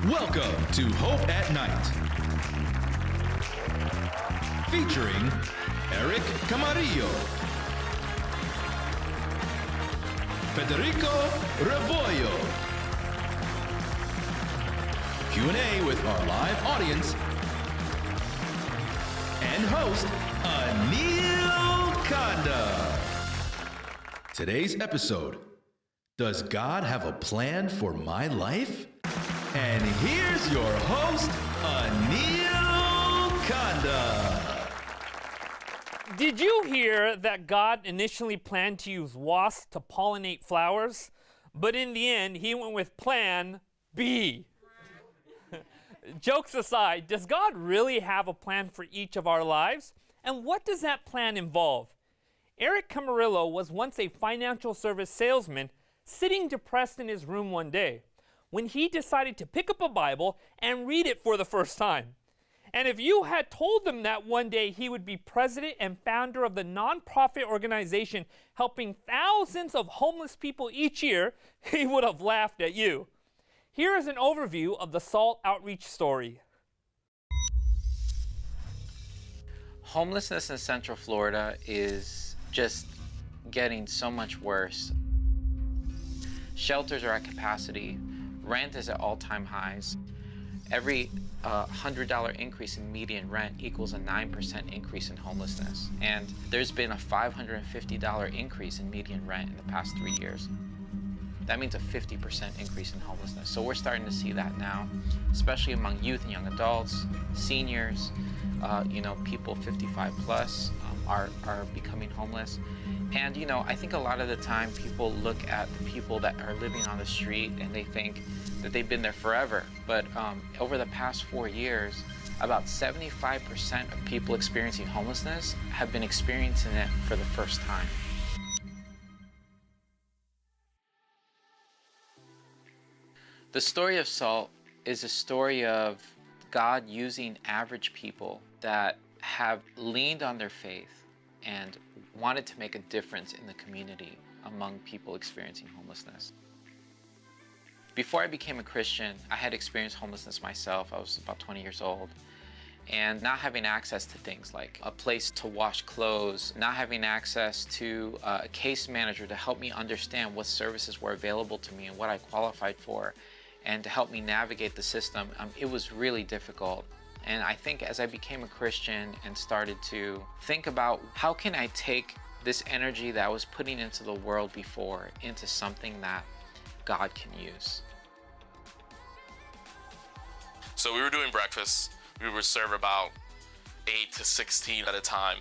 Welcome to Hope at Night. Featuring Eric Camarillo, Federico Revollo. Q&A with our live audience. And host, Anil Kanda. Today's episode, Does God Have a Plan for My Life? And here's your host, Anil Kanda. Did you hear that God initially planned to use wasps to pollinate flowers, but in the end, he went with plan B? Jokes aside, does God really have a plan for each of our lives? And what does that plan involve? Eric Camarillo was once a financial service salesman sitting depressed in his room one day when he decided to pick up a Bible and read it for the first time. And if you had told him that one day he would be president and founder of the nonprofit organization helping thousands of homeless people each year, he would have laughed at you. Here is an overview of the SALT outreach story. Homelessness in Central Florida is just getting so much worse. Shelters are at capacity. Rent is at all-time highs. Every $100 increase in median rent equals a 9% increase in homelessness. And there's been a $550 increase in median rent in the past 3 years. That means a 50% increase in homelessness. So we're starting to see that now, especially among youth and young adults, seniors, people 55 plus are becoming homeless. And I think a lot of the time people look at the people that are living on the street and they think that they've been there forever. But over the past 4 years, about 75% of people experiencing homelessness have been experiencing it for the first time. The story of SALT is a story of God using average people that have leaned on their faith and wanted to make a difference in the community among people experiencing homelessness. Before I became a Christian, I had experienced homelessness myself. I was about 20 years old. And not having access to things like a place to wash clothes, not having access to a case manager to help me understand what services were available to me and what I qualified for, and to help me navigate the system, it was really difficult. And I think as I became a Christian and started to think about how can I take this energy that I was putting into the world before into something that God can use. So we were doing breakfast. We would serve about 8 to 16 at a time.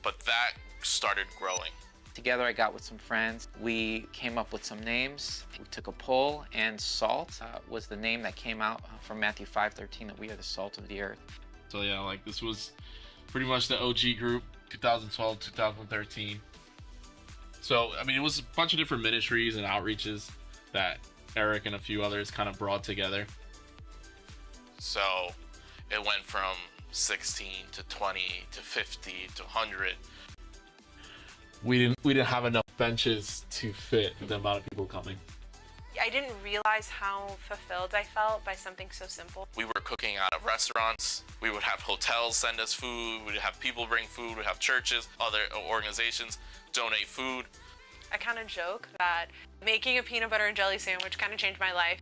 But that started growing. Together I got with some friends. We came up with some names. We took a poll, and SALT was the name that came out from Matthew 5:13, that we are the salt of the earth. So yeah, this was pretty much the OG group, 2012, 2013. So, it was a bunch of different ministries and outreaches that Eric and a few others kind of brought together. So it went from 16 to 20 to 50 to 100. We didn't have enough benches to fit the amount of people coming. I didn't realize how fulfilled I felt by something so simple. We were cooking out of restaurants. We would have hotels send us food. We'd have people bring food. We'd have churches, other organizations donate food. I kind of joke that making a peanut butter and jelly sandwich kind of changed my life.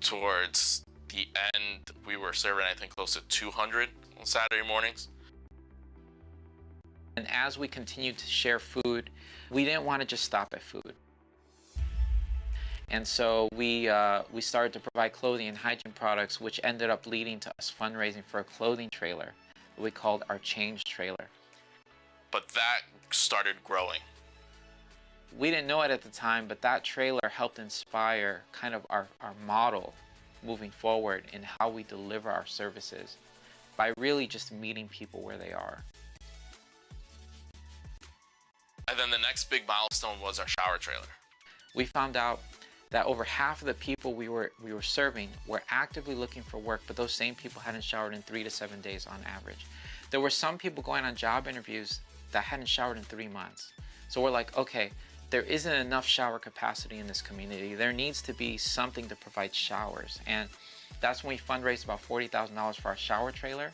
Towards the end, we were serving, I think, close to 200 on Saturday mornings. And as we continued to share food, we didn't want to just stop at food. And so we started to provide clothing and hygiene products, which ended up leading to us fundraising for a clothing trailer that we called our Change Trailer. But that started growing. We didn't know it at the time, but that trailer helped inspire kind of our model moving forward in how we deliver our services by really just meeting people where they are. And then the next big milestone was our shower trailer. We found out that over half of the people we were serving were actively looking for work, but those same people hadn't showered in 3 to 7 days on average. There were some people going on job interviews that hadn't showered in 3 months. So we're like, okay, there isn't enough shower capacity in this community. There needs to be something to provide showers. And that's when we fundraised about $40,000 for our shower trailer.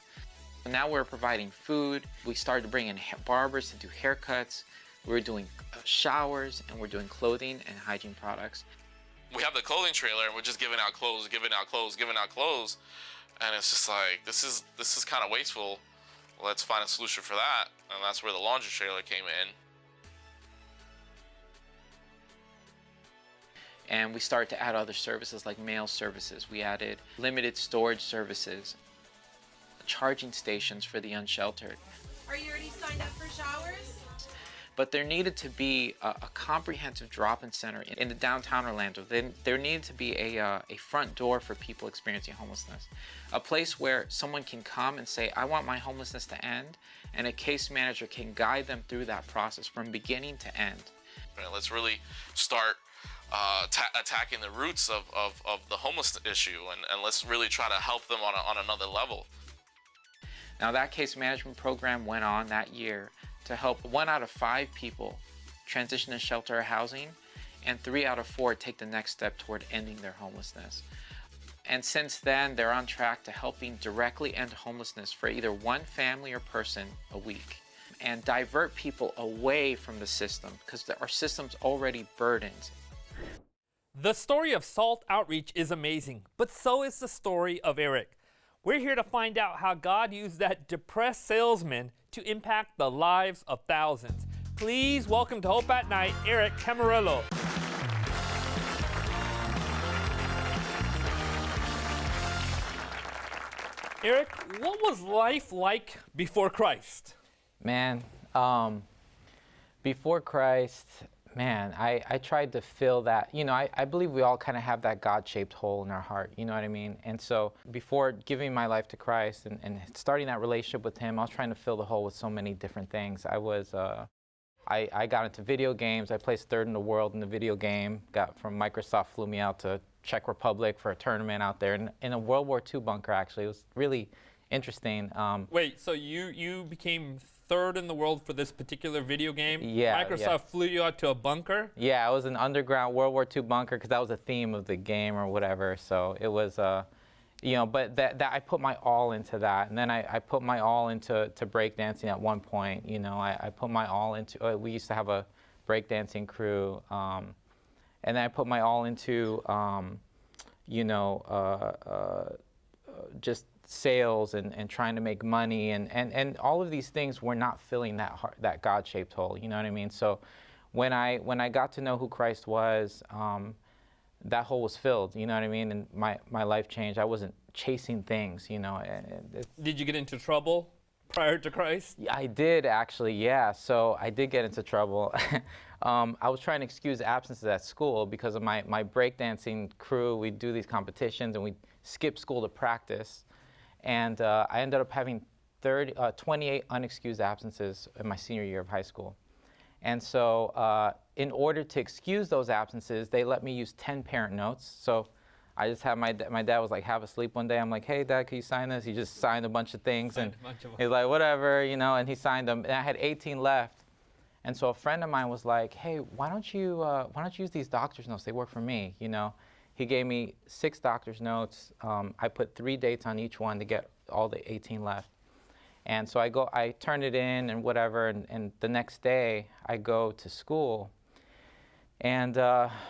And now we're providing food. We started to bring in barbers to do haircuts. We're doing showers, and we're doing clothing and hygiene products. We have the clothing trailer, and we're just giving out clothes, giving out clothes, giving out clothes. And it's just like, this is kind of wasteful. Let's find a solution for that. And that's where the laundry trailer came in. And we started to add other services like mail services. We added limited storage services, charging stations for the unsheltered. Are you already signed up for showers? But there needed to be a comprehensive drop-in center in the downtown Orlando. There needed to be a front door for people experiencing homelessness. A place where someone can come and say, I want my homelessness to end, and a case manager can guide them through that process from beginning to end. Let's really start attacking the roots of the homeless issue, and let's really try to help them on another level. Now that case management program went on that year to help 1 out of 5 people transition to shelter or housing, and 3 out of 4 take the next step toward ending their homelessness. And since then, they're on track to helping directly end homelessness for either one family or person a week, and divert people away from the system, because our system's already burdened. The story of SALT Outreach is amazing, but so is the story of Eric. We're here to find out how God used that depressed salesman to impact the lives of thousands. Please welcome to Hope at Night, Eric Camarillo. Eric, what was life like before Christ? Man, before Christ, man, I tried to fill that. You know, I believe we all kind of have that God-shaped hole in our heart, you know what I mean? And so before giving my life to Christ and starting that relationship with Him, I was trying to fill the hole with so many different things. I got into video games. I placed 3rd in the world in the video game. Got from Microsoft, flew me out to Czech Republic for a tournament out there in a World War II bunker, actually. It was really interesting. Wait, so you became 3rd in the world for this particular video game? Yeah. Microsoft flew you out to a bunker? Yeah, it was an underground World War II bunker because that was the theme of the game or whatever. So it was, you know, but that I put my all into that. And then I put my all into breakdancing at one point. You know, I put my all into, we used to have a breakdancing crew. And then I put my all into, you know, just sales and trying to make money and all of these things were not filling that God-shaped hole, you know what I mean? So when I got to know who Christ was, that hole was filled, you know what I mean? And my life changed. I wasn't chasing things, you know. Did you get into trouble prior to Christ? I did actually, yeah. So I did get into trouble. I was trying to excuse absences at school because of my breakdancing crew. We'd do these competitions and we'd skip school to practice. And I ended up having 28 unexcused absences in my senior year of high school. And so in order to excuse those absences, they let me use 10 parent notes. So I just had my dad was like half asleep one day. I'm like, hey, Dad, can you sign this? He just signed a bunch of things. And he's like, whatever, you know, and he signed them. And I had 18 left. And so a friend of mine was like, hey, why don't you use these doctor's notes? They work for me, you know. He gave me 6 doctor's notes. I put 3 dates on each one to get all the 18 left. And so I turn it in and whatever, and the next day I go to school. And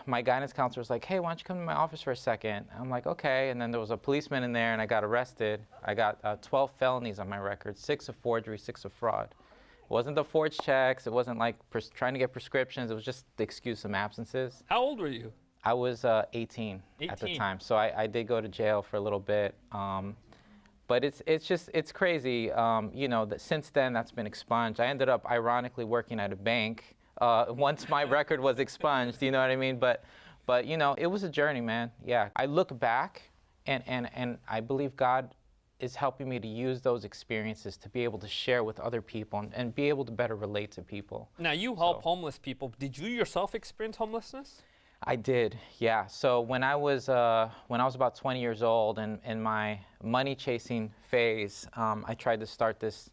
my guidance counselor was like, hey, why don't you come to my office for a second? I'm like, okay. And then there was a policeman in there and I got arrested. I got 12 felonies on my record, 6 of forgery, 6 of fraud. It wasn't the forged checks. It wasn't like trying to get prescriptions. It was just to excuse some absences. How old were you? I was 18 at the time, so I did go to jail for a little bit. But it's crazy, you know, that since then that's been expunged. I ended up ironically working at a bank once my record was expunged, you know what I mean? But you know, it was a journey, man. Yeah, I look back and I believe God is helping me to use those experiences to be able to share with other people and be able to better relate to people. Now you help homeless people. Did you yourself experience homelessness? I did, yeah. So when I was about 20 years old and in my money chasing phase, I tried to start this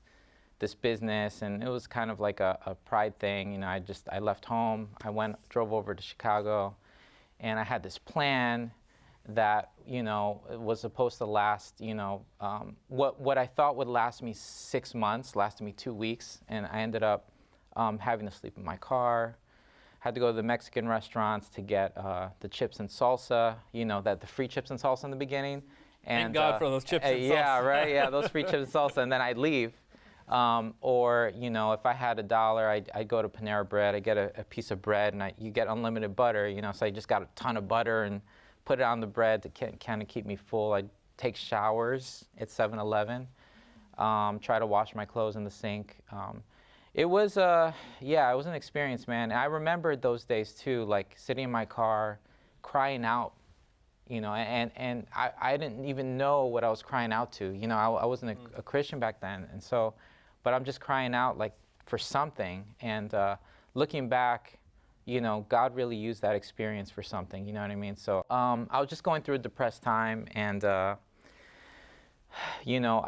this business, and it was kind of like a pride thing. You know, I left home, drove over to Chicago, and I had this plan that, you know, was supposed to last, you know, what I thought would last me 6 months, lasted me 2 weeks, and I ended up having to sleep in my car. Had to go to the Mexican restaurants to get the chips and salsa, you know, the free chips and salsa in the beginning. And, Thank God for those chips and salsa. Yeah, right, yeah, those free chips and salsa, and then I'd leave. Or, you know, if I had $1, I'd go to Panera Bread, I'd get a piece of bread, and you get unlimited butter, you know, so I just got a ton of butter and put it on the bread to kind of keep me full. I'd take showers at 7-Eleven, try to wash my clothes in the sink. It was, yeah, it was an experience, man. And I remembered those days too, like sitting in my car, crying out, you know, and I didn't even know what I was crying out to. You know, I wasn't a Christian back then, and so, but I'm just crying out like for something. And looking back, you know, God really used that experience for something, you know what I mean? So I was just going through a depressed time, and, you know,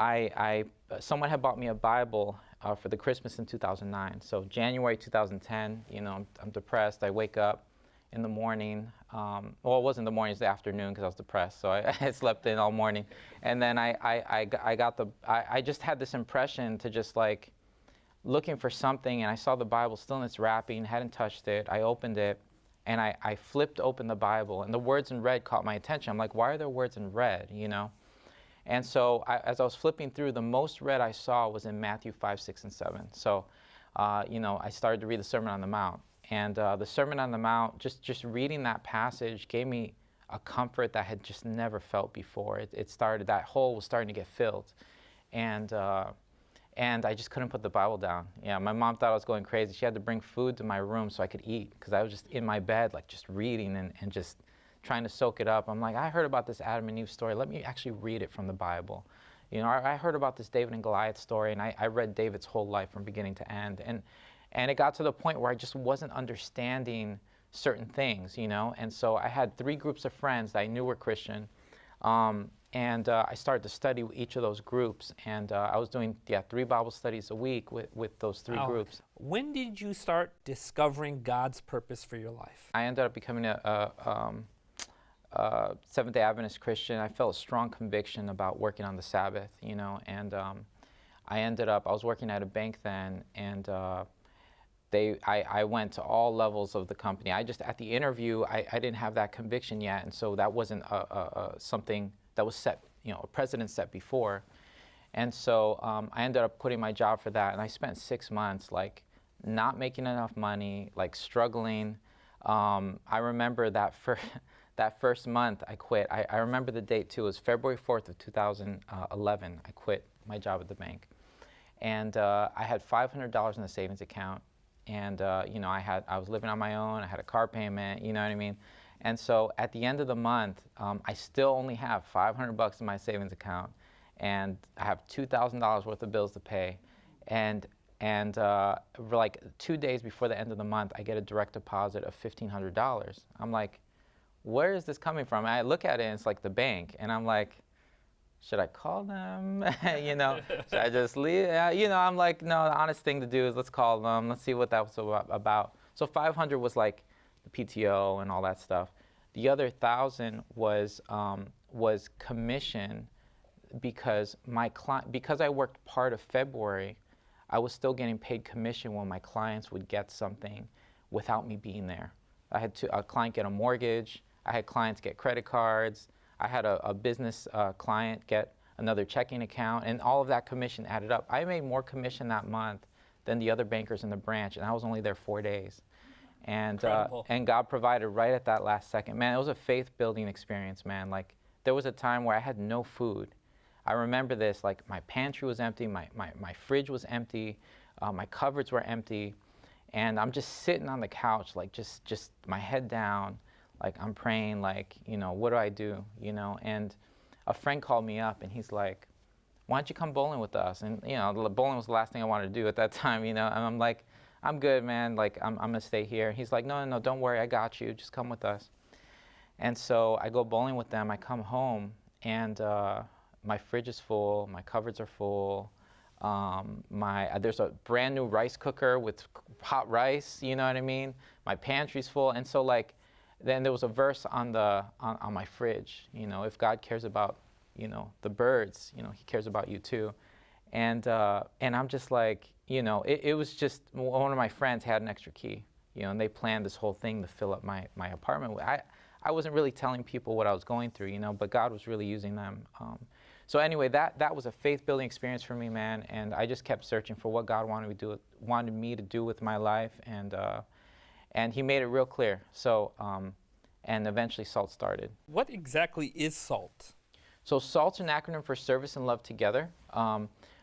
someone had bought me a Bible for the Christmas in 2009. So January 2010, you know, I'm depressed. I wake up in the morning. Well, it wasn't the morning, it was the afternoon because I was depressed. So I slept in all morning. And then I just had this impression to just like, looking for something, and I saw the Bible still in its wrapping, hadn't touched it. I opened it, and I flipped open the Bible, and the words in red caught my attention. I'm like, why are there words in red, you know? And so as I was flipping through, the most red I saw was in Matthew 5, 6, and 7. So, you know, I started to read the Sermon on the Mount. And the Sermon on the Mount, just reading that passage gave me a comfort that I had just never felt before. That hole was starting to get filled. And I just couldn't put the Bible down. Yeah, my mom thought I was going crazy. She had to bring food to my room so I could eat, because I was just in my bed, like just reading and just trying to soak it up. I'm like, I heard about this Adam and Eve story. Let me actually read it from the Bible. You know, I heard about this David and Goliath story, and I read David's whole life from beginning to end. And it got to the point where I just wasn't understanding certain things, you know? And so I had 3 groups of friends that I knew were Christian. And I started to study each of those groups, and I was doing 3 Bible studies a week with those 3 groups. When did you start discovering God's purpose for your life? I ended up becoming a Seventh-day Adventist Christian. I felt a strong conviction about working on the Sabbath, you know, and I was working at a bank then, and I went to all levels of the company. At the interview, I didn't have that conviction yet, and so that wasn't something that was set, you know, a precedent set before. And so I ended up quitting my job for that, and I spent 6 months like not making enough money, like struggling. I remember that first month I quit. I remember the date too. It was February 4th of 2011. I quit my job at the bank, and I had $500 in the savings account, and you know, I was living on my own. I had a car payment, you know what I mean. And so at the end of the month, I still only have $500 in my savings account, and I have $2,000 worth of bills to pay. And like 2 days before the end of the month, I get a direct deposit of $1,500. I'm like, where is this coming from? And I look at it, and it's like the bank, and I'm like, should I call them? You know, should I just leave? You know, I'm like, no, the honest thing to do is let's call them. Let's see what that was about. So 500 was like the PTO and all that stuff. The other 1,000 was commission, because because I worked part of February, I was still getting paid commission when my clients would get something without me being there. I had a client get a mortgage. I had clients get credit cards. I had a business client get another checking account, and all of that commission added up. I made more commission that month than the other bankers in the branch, and I was only there 4 days. And God provided right at that last second. Man, it was a faith-building experience, man. Like, there was a time where I had no food. I remember this, like, my pantry was empty, my fridge was empty, my cupboards were empty, and I'm just sitting on the couch, like, just my head down, like, I'm praying, like, you know, what do I do, you know? And a friend called me up, and he's like, why don't you come bowling with us? And, you know, bowling was the last thing I wanted to do at that time, you know? And I'm like, I'm good, man, like, I'm gonna stay here. He's like, no, don't worry, I got you, just come with us. And so I go bowling with them, I come home, and my fridge is full, my cupboards are full, There's a brand new rice cooker with hot rice, you know what I mean? My pantry's full. And so like, then there was a verse on my fridge, you know, if God cares about, you know, the birds, you know, he cares about you too. And I'm just like, you know, it was just, one of my friends had an extra key, you know, and they planned this whole thing to fill up my apartment. I wasn't really telling people what I was going through, you know, but God was really using them. So anyway, that was a faith-building experience for me, man, and I just kept searching for what God wanted me to do with my life, and he made it real clear. So, and eventually SALT started. What exactly is SALT? So SALT's an acronym for Service and Love Together.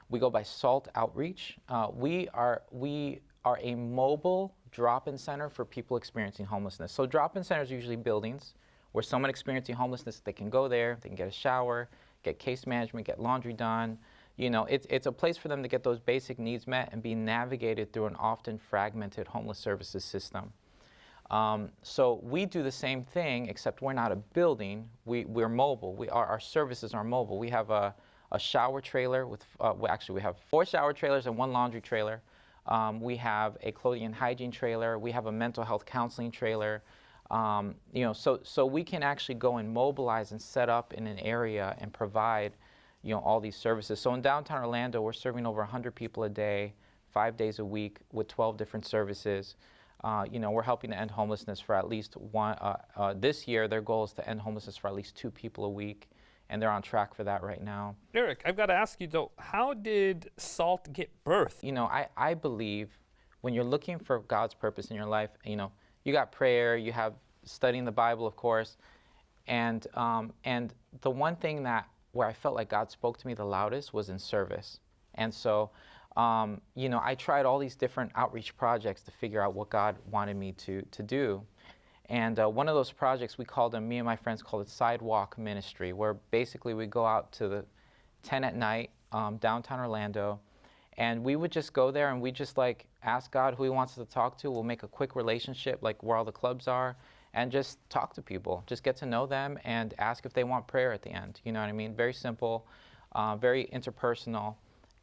We go by SALT Outreach. We are a mobile drop-in center for people experiencing homelessness. So drop-in centers are usually buildings where someone experiencing homelessness, they can go there, they can get a shower, get case management, get laundry done. You know, it's a place for them to get those basic needs met and be navigated through an often fragmented homeless services system. So we do the same thing, except we're not a building. We're mobile. Our services are mobile. We have a shower trailer with, actually we have 4 shower trailers and 1 laundry trailer. We have a clothing and hygiene trailer. We have a mental health counseling trailer. You know, so we can actually go and mobilize and set up in an area and provide, you know, all these services. So in downtown Orlando, we're serving over 100 people a day, 5 days a week with 12 different services. You know, we're helping to end homelessness for at least one. This year, their goal is to end homelessness for at least 2 people a week, and they're on track for that right now. Eric, I've got to ask you though, how did SALT get birthed? You know, I believe when you're looking for God's purpose in your life, you know, you got prayer, you have studying the Bible, of course, and the one thing where I felt like God spoke to me the loudest was in service. And so, you know, I tried all these different outreach projects to figure out what God wanted me to do. And one of those projects, me and my friends called it Sidewalk Ministry, where basically we go out to the 10 at night, downtown Orlando, and we would just go there and we just like ask God who he wants us to talk to. We'll make a quick relationship, like where all the clubs are, and just talk to people, just get to know them and ask if they want prayer at the end. You know what I mean? Very simple, very interpersonal.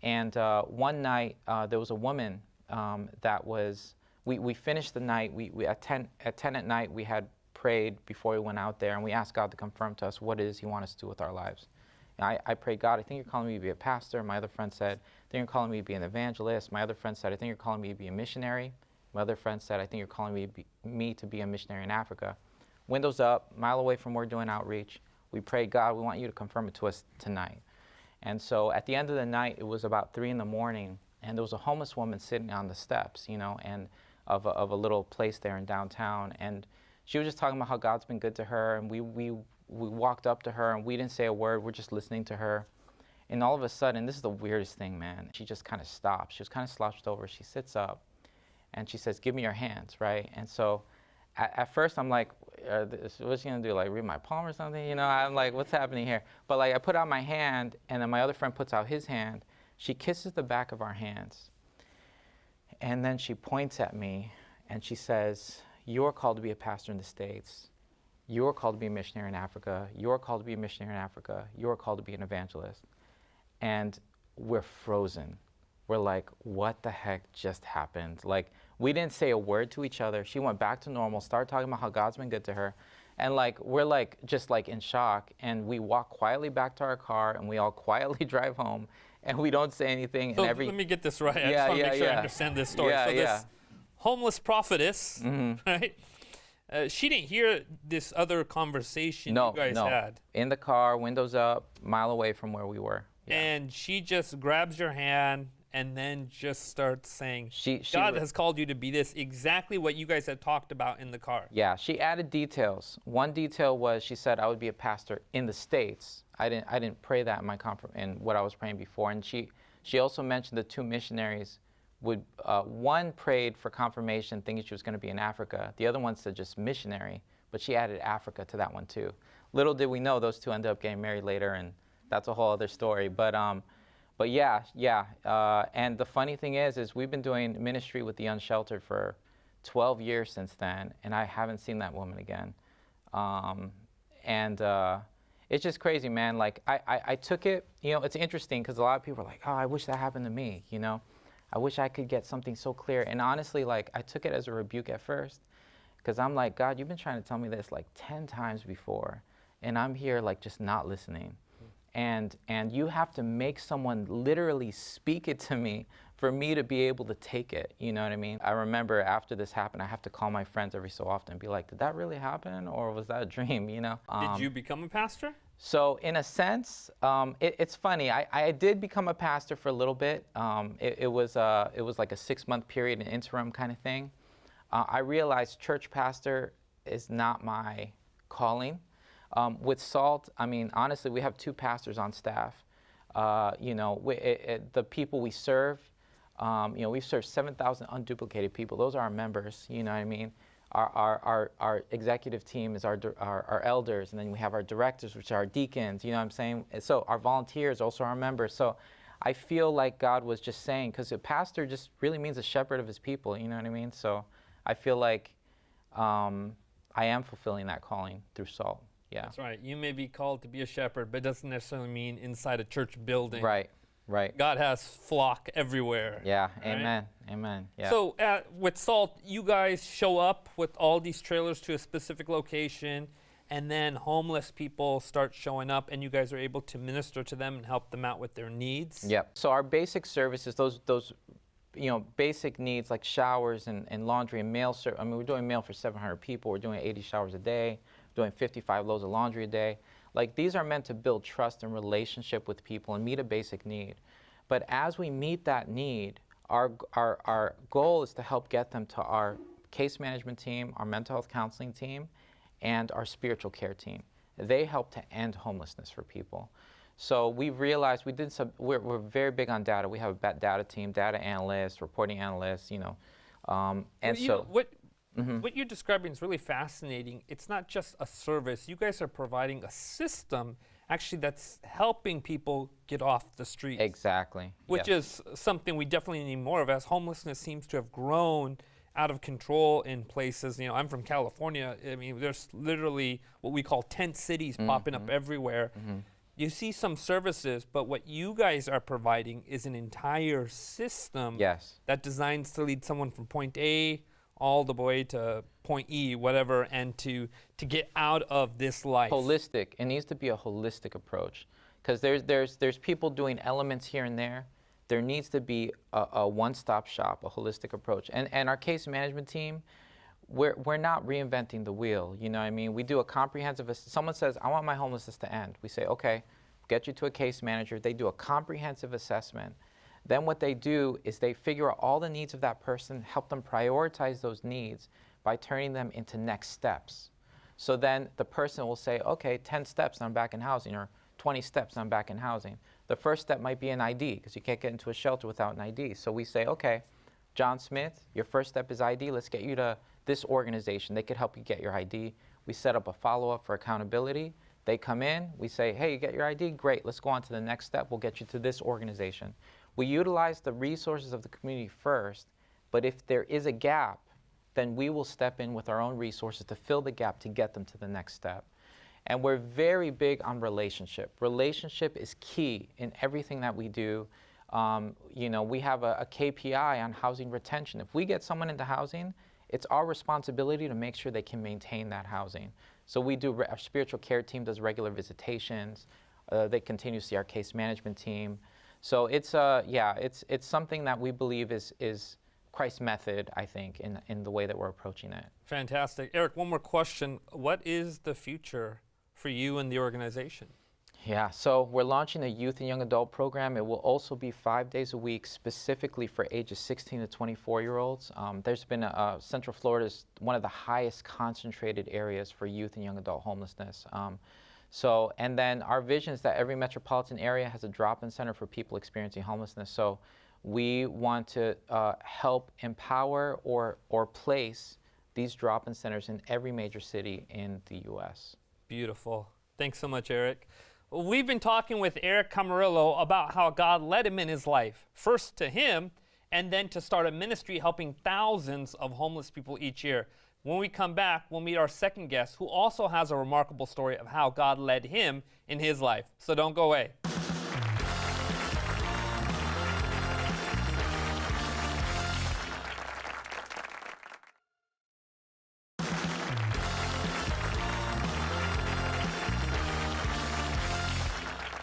And one night, there was a woman that was, we finished the night, at 10 at night, we had prayed before we went out there, and we asked God to confirm to us what it is he wants us to do with our lives. And I prayed, God, I think you're calling me to be a pastor. My other friend said, I think you're calling me to be an evangelist. My other friend said, I think you're calling me to be a missionary. My other friend said, I think you're calling me to be a missionary in Africa. Windows up, mile away from where we're doing outreach. We prayed, God, we want you to confirm it to us tonight. And so at the end of the night, it was about 3 in the morning, and there was a homeless woman sitting on the steps, you know, and of a little place there in downtown. And she was just talking about how God's been good to her, and we walked up to her, and we didn't say a word. We're just listening to her. And all of a sudden, this is the weirdest thing, man. She just kind of stopped. She was kind of slouched over. She sits up, and she says, give me your hands, right? And so at first, I'm like, what's she going to do, like read my palm or something? You know, I'm like, what's happening here? But like I put out my hand, and then my other friend puts out his hand. She kisses the back of our hands. And then she points at me, and she says, you're called to be a pastor in the States. You're called to be a missionary in Africa. You're called to be a missionary in Africa. You're called to be an evangelist. And we're frozen. We're like, what the heck just happened? Like, we didn't say a word to each other. She went back to normal, started talking about how God's been good to her. And like, we're like, just like in shock. And we walk quietly back to our car, and we all quietly drive home, and we don't say anything. So and let me get this right. I just want to make sure I understand this story. So this homeless prophetess, right? She didn't hear this other conversation you guys had. In the car, windows up, mile away from where we were. Yeah. And she just grabs your hand and then just starts saying, God has called you to be this, exactly what you guys had talked about in the car. Yeah, she added details. One detail was she said I would be a pastor in the States. I didn't pray that in my in what I was praying before. And she also mentioned the 2 missionaries one prayed for confirmation, thinking she was going to be in Africa. The other one said just missionary, but she added Africa to that one too. Little did we know those 2 ended up getting married later, and that's a whole other story. But yeah. And the funny thing is we've been doing ministry with the unsheltered for 12 years since then, and I haven't seen that woman again. it's just crazy, man. Like I took it, it's interesting because a lot of people are like, oh, I wish that happened to me, I wish I could get something so clear. And honestly, like I took it as a rebuke at first because I'm like, God, you've been trying to tell me this like 10 times before, and I'm here like just not listening. And you have to make someone literally speak it to me for me to be able to take it, you know what I mean? I remember after this happened, I have to call my friends every so often and be like, did that really happen or was that a dream, Did you become a pastor? So in a sense, it's funny. I did become a pastor for a little bit. It was like a 6-month period, an interim kind of thing. I realized church pastor is not my calling. With SALT, I mean, honestly, we have 2 pastors on staff. The people we serve, we serve 7,000 unduplicated people. Those are our members, you know what I mean? Our executive team is our elders, and then we have our directors, which are our deacons, you know what I'm saying? So our volunteers also are our members. So I feel like God was just saying, because a pastor just really means a shepherd of his people, you know what I mean? So I feel like I am fulfilling that calling through SALT. Yeah. That's right. You may be called to be a shepherd, but it doesn't necessarily mean inside a church building. Right. Right. God has flock everywhere. Yeah. Right? Amen. Amen. Yeah. So with SALT, you guys show up with all these trailers to a specific location, and then homeless people start showing up, and you guys are able to minister to them and help them out with their needs. Yep. So our basic services, those basic needs like showers and laundry and mail. I mean, we're doing mail for 700 people. We're doing 80 showers a day. Doing 55 loads of laundry a day. Like these are meant to build trust and relationship with people and meet a basic need. But as we meet that need, our goal is to help get them to our case management team, our mental health counseling team, and our spiritual care team. They help to end homelessness for people. So we realized we're very big on data. We have a data team, data analysts, reporting analysts, What you're describing is really fascinating. It's not just a service. You guys are providing a system, actually, that's helping people get off the streets. Exactly. Which is something we definitely need more of, as homelessness seems to have grown out of control in places. I'm from California. I mean, there's literally what we call tent cities popping up everywhere. You see some services, but what you guys are providing is an entire system that designs to lead someone from point A all the way to point E, whatever, and to get out of this life. Holistic. It needs to be a holistic approach, because there's people doing elements here and there. There needs to be a one-stop shop, a holistic approach. And our case management team, we're not reinventing the wheel. You know what I mean? We do a comprehensive. Someone says, I want my homelessness to end. We say, okay, get you to a case manager. They do a comprehensive assessment. Then what they do is they figure out all the needs of that person, help them prioritize those needs by turning them into next steps. So then the person will say, okay, 10 steps and I'm back in housing, or 20 steps and I'm back in housing. The first step might be an ID, because you can't get into a shelter without an ID. So we say, okay, John Smith, your first step is ID. Let's get you to this organization. They could help you get your ID. We set up a follow-up for accountability. They come in, we say, hey, you get your ID? Great, let's go on to the next step. We'll get you to this organization. We utilize the resources of the community first, but if there is a gap, then we will step in with our own resources to fill the gap to get them to the next step. And we're very big on relationship. Relationship is key in everything that we do. We have a KPI on housing retention. If we get someone into housing, it's our responsibility to make sure they can maintain that housing. So our spiritual care team does regular visitations. They continue to see our case management team. So it's something that we believe is Christ's method, I think, in the way that we're approaching it. Fantastic. Eric, one more question. What is the future for you and the organization? Yeah, so we're launching a youth and young adult program. It will also be 5 days a week, specifically for ages 16 to 24-year-olds. There's been Central Florida is one of the highest concentrated areas for youth and young adult homelessness. And then our vision is that every metropolitan area has a drop-in center for people experiencing homelessness. So we want to help empower or place these drop-in centers in every major city in the U.S. Beautiful. Thanks so much, Eric. We've been talking with Eric Camarillo about how God led him in his life, first to him, and then to start a ministry helping thousands of homeless people each year. When we come back, we'll meet our second guest, who also has a remarkable story of how God led him in his life. So don't go away.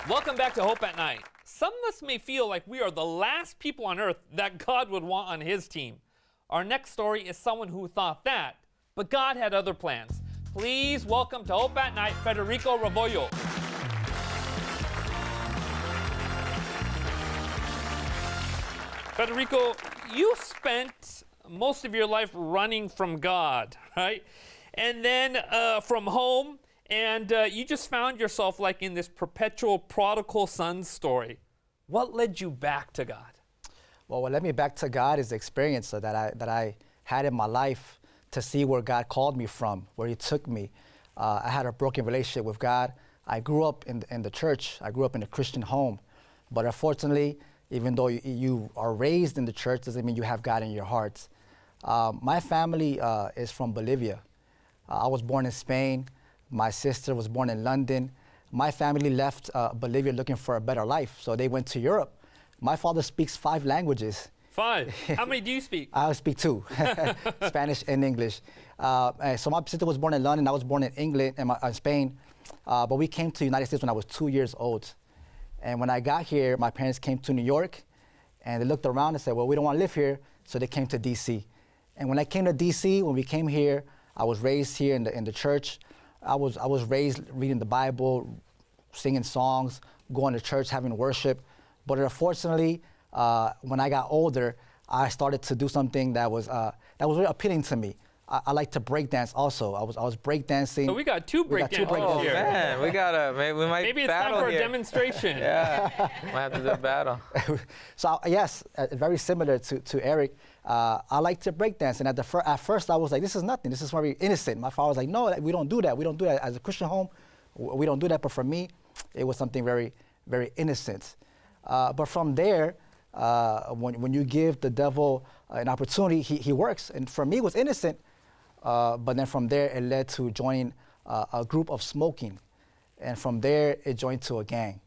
Welcome back to Hope at Night. Some of us may feel like we are the last people on earth that God would want on his team. Our next story is someone who thought that, but God had other plans. Please welcome to Hope at Night, Federico Revollo. Federico, you spent most of your life running from God, right? And then from home, and you just found yourself like in this perpetual prodigal son story. What led you back to God? Well, what led me back to God is the experience that I had in my life to see where God called me from, where he took me. I had a broken relationship with God. I grew up in the church. I grew up in a Christian home. But unfortunately, even though you are raised in the church, doesn't mean you have God in your heart. My family is from Bolivia. I was born in Spain. My sister was born in London. My family left Bolivia looking for a better life, so they went to Europe. My father speaks 5 languages. 5? How many do you speak? I speak 2, Spanish and English. So my sister was born in London. I was born in England and Spain. But we came to the United States when I was 2 years old. And when I got here, my parents came to New York, and they looked around and said, well, we don't want to live here, so they came to D.C. And when I came to D.C., when we came here, I was raised here in the church. I was raised reading the Bible, singing songs, going to church, having worship. But unfortunately, when I got older, I started to do something that was really appealing to me. I like to break dance also. I was break dancing. So we got 2 break dancers here. Man, we might Maybe it's battle time for here. A demonstration. Yeah, might have to do a battle. So yes, very similar to Eric. I like to break dance, and at first I was like, this is nothing. This is very innocent. My father was like, no, we don't do that. We don't do that as a Christian home. We don't do that. But for me, it was something very, very innocent. But from there, when you give the devil an opportunity, he works. And for me, it was innocent. But then from there, it led to joining a group of smoking. And from there, it joined to a gang.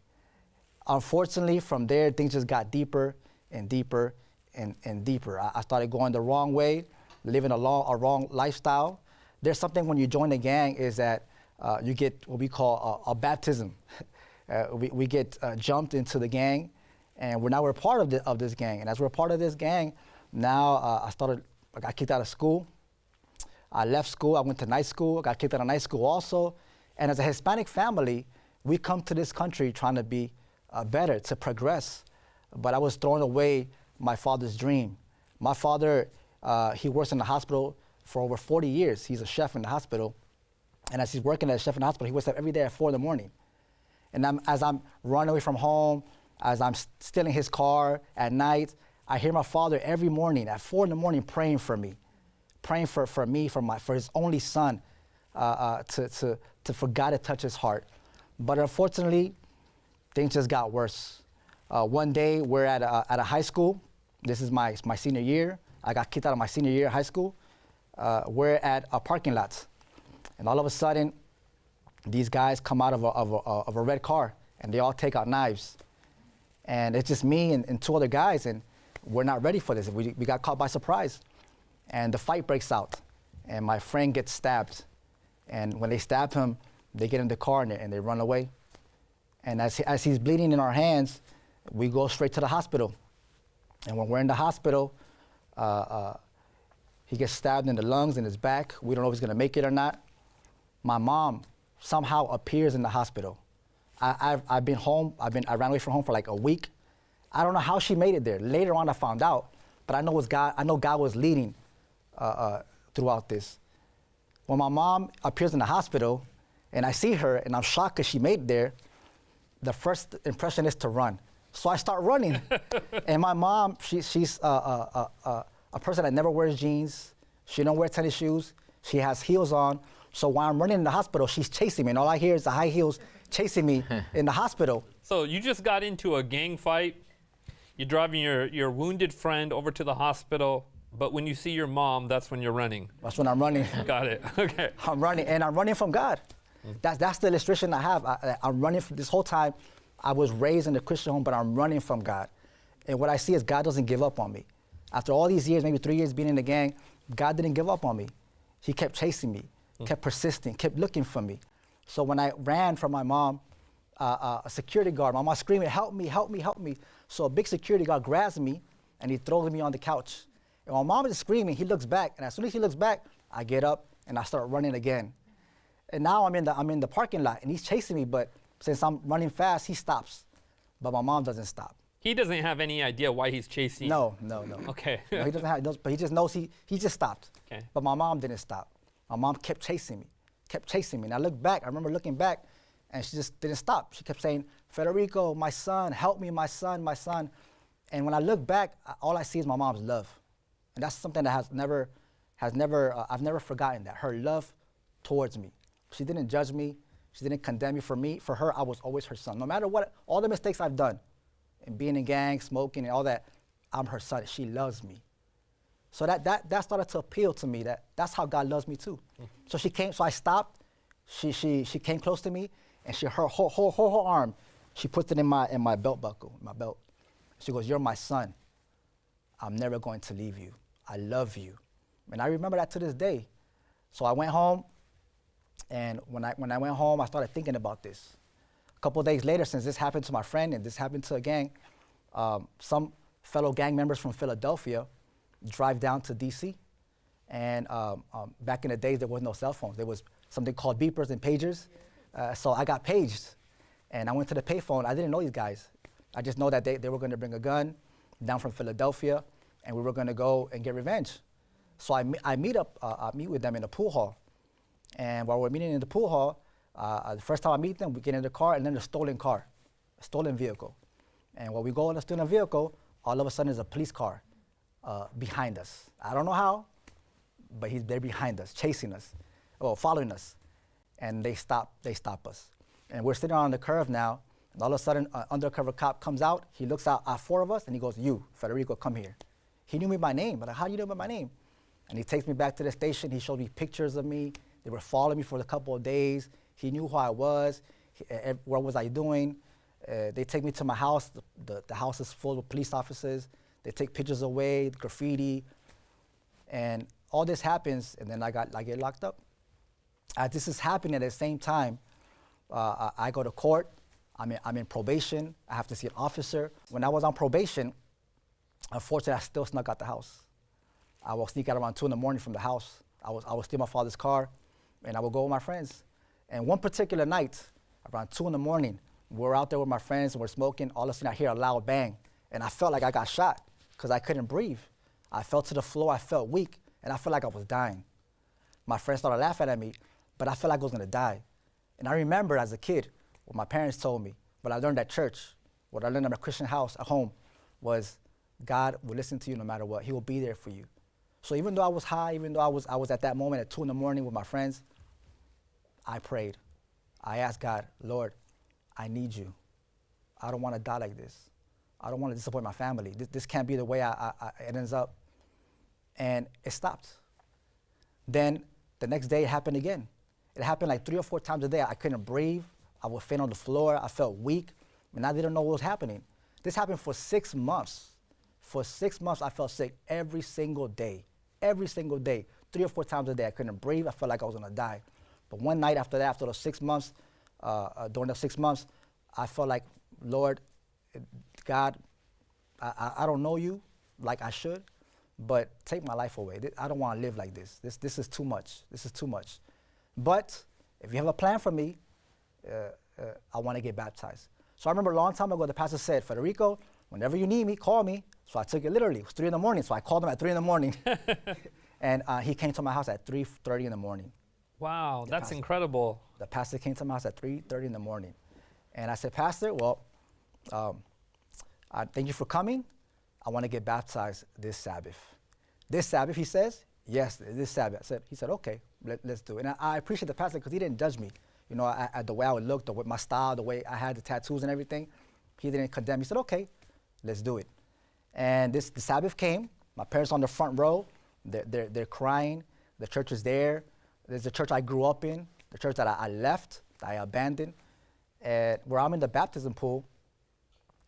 Unfortunately, from there, things just got deeper and deeper and deeper. I started going the wrong way, living a wrong lifestyle. There's something when you join a gang is that you get what we call a baptism. We get jumped into the gang, and we're part of this gang. And as we're part of this gang, now I got kicked out of school. I left school, I went to night school, got kicked out of night school also. And as a Hispanic family, we come to this country trying to be better, to progress. But I was throwing away my father's dream. My father, he works in the hospital for over 40 years. He's a chef in the hospital. And as he's working as a chef in the hospital, he wakes up every day at 4 in the morning. And as I'm running away from home, as I'm stealing his car at night, I hear my father every morning at 4 in the morning praying for me. Praying for me, for his only son, for God to touch his heart. But unfortunately, things just got worse. One day, we're at a high school. This is my senior year. I got kicked out of my senior year of high school. We're at a parking lot. And all of a sudden, these guys come out of a red car, and they all take out knives. And it's just me and 2 other guys, and we're not ready for this. We got caught by surprise. And the fight breaks out, and my friend gets stabbed. And when they stab him, they get in the car and they run away. And as he's bleeding in our hands, we go straight to the hospital. And when we're in the hospital, he gets stabbed in the lungs, in his back. We don't know if he's gonna make it or not. My mom somehow appears in the hospital. I've been home, I ran away from home for like a week. I don't know how she made it there. Later on I found out, but I know God was leading throughout this. When my mom appears in the hospital and I see her and I'm shocked because she made it there, the first impression is to run. So I start running. And my mom, she's a person that never wears jeans. She don't wear tennis shoes. She has heels on. So while I'm running in the hospital, she's chasing me. And all I hear is the high heels chasing me in the hospital. So you just got into a gang fight. You're driving your wounded friend over to the hospital. But when you see your mom, that's when you're running. That's when I'm running. Got it. Okay. I'm running, and I'm running from God. That's the illustration I have. I'm running from this whole time. I was raised in a Christian home, but I'm running from God. And what I see is God doesn't give up on me. After all these years, maybe 3 years being in the gang, God didn't give up on me. He kept chasing me, kept persisting, kept looking for me. So when I ran from my mom, a security guard, my mom screaming, help me, help me, help me. So a big security guard grabs me, and he throws me on the couch. And my mom is screaming, he looks back, and as soon as he looks back, I get up and I start running again. And now I'm in the parking lot, and he's chasing me, but since I'm running fast, he stops. But my mom doesn't stop. He doesn't have any idea why he's chasing. No. Okay. No, he doesn't have, but he just knows he just stopped. Okay. But my mom didn't stop. My mom kept chasing me. And I look back, I remember looking back, and she just didn't stop. She kept saying, Federico, my son, help me, my son, my son. And when I look back, all I see is my mom's love. And that's something that I've never forgotten that, her love towards me. She didn't judge me. She didn't condemn me. For her, I was always her son. No matter what, all the mistakes I've done, and being in gangs, smoking, and all that, I'm her son. She loves me. So that started to appeal to me. That's how God loves me too. So she came. So I stopped. She came close to me, and her whole arm, she puts it in my belt buckle, my belt. She goes, "You're my son. I'm never going to leave you. I love you." And I remember that to this day. So I went home, and when I went home, I started thinking about this. A couple of days later, since this happened to my friend and this happened to a gang, some fellow gang members from Philadelphia drive down to DC. And back in the days, there was no cell phones. There was something called beepers and pagers. So I got paged, and I went to the payphone. I didn't know these guys. I just know that they were going to bring a gun down from Philadelphia, and we were going to go and get revenge. So I meet with them in the pool hall. And while we're meeting in the pool hall, the first time I meet them, we get in the car, and then a stolen vehicle. And when we go in the stolen vehicle, all of a sudden there's a police car behind us. I don't know how, but they're behind us, chasing us, or following us. And they stop us. And we're sitting on the curve now, and all of a sudden, an undercover cop comes out. He looks out at four of us, and he goes, "You, Federico, come here." He knew me by name, but how do you know me by name? And he takes me back to the station. He showed me pictures of me. They were following me for a couple of days. He knew who I was. What was I doing? They take me to my house. The house is full of police officers. They take pictures away, graffiti. And all this happens, and then I get locked up. As this is happening at the same time, I go to court. I'm in probation. I have to see an officer. When I was on probation, unfortunately, I still snuck out the house. I will sneak out around 2 in the morning from the house. I would steal my father's car, and I would go with my friends. And one particular night, around 2 in the morning, we're out there with my friends, and we're smoking. All of a sudden, I hear a loud bang, and I felt like I got shot because I couldn't breathe. I fell to the floor. I felt weak, and I felt like I was dying. My friends started laughing at me, but I felt like I was going to die. And I remember as a kid, what my parents told me, what I learned at church, what I learned at my Christian house at home, was God will listen to you no matter what. He will be there for you. So even though I was high, even though I was at that moment at 2 in the morning with my friends, I prayed. I asked God, "Lord, I need you. I don't want to die like this. I don't want to disappoint my family. This can't be the way it ends up." And it stopped. Then the next day it happened again. It happened like 3 or 4 times a day. I couldn't breathe. I would faint on the floor. I felt weak, and I didn't know what was happening. This happened for 6 months. For 6 months, I felt sick every single day. Every single day, 3 or 4 times a day. I couldn't breathe. I felt like I was gonna die. But one night after that, after those 6 months, during those 6 months, I felt like, "Lord, God, I don't know you like I should, but take my life away. I don't want to live like this. This is too much. This is too much. But if you have a plan for me, I want to get baptized." So I remember a long time ago, the pastor said, "Federico, whenever you need me, call me." So I took it literally. It was 3 in the morning, so I called him at 3 in the morning. And he came to my house at 3:30 in the morning. Wow, that's incredible. The pastor came to my house at 3:30 in the morning. And I said, "Pastor, well, thank you for coming. I want to get baptized this Sabbath." "This Sabbath," he says. "Yes, this Sabbath." He said, "Okay, let's do it." And I appreciate the pastor because he didn't judge me. You know, the way I would look, my style, the way I had the tattoos and everything. He didn't condemn me. He said, "Okay, let's do it." And the Sabbath came, My parents on the front row, they're crying. The church is there. There's the church I grew up in, the church that I left, that I abandoned. And where I'm in the baptism pool,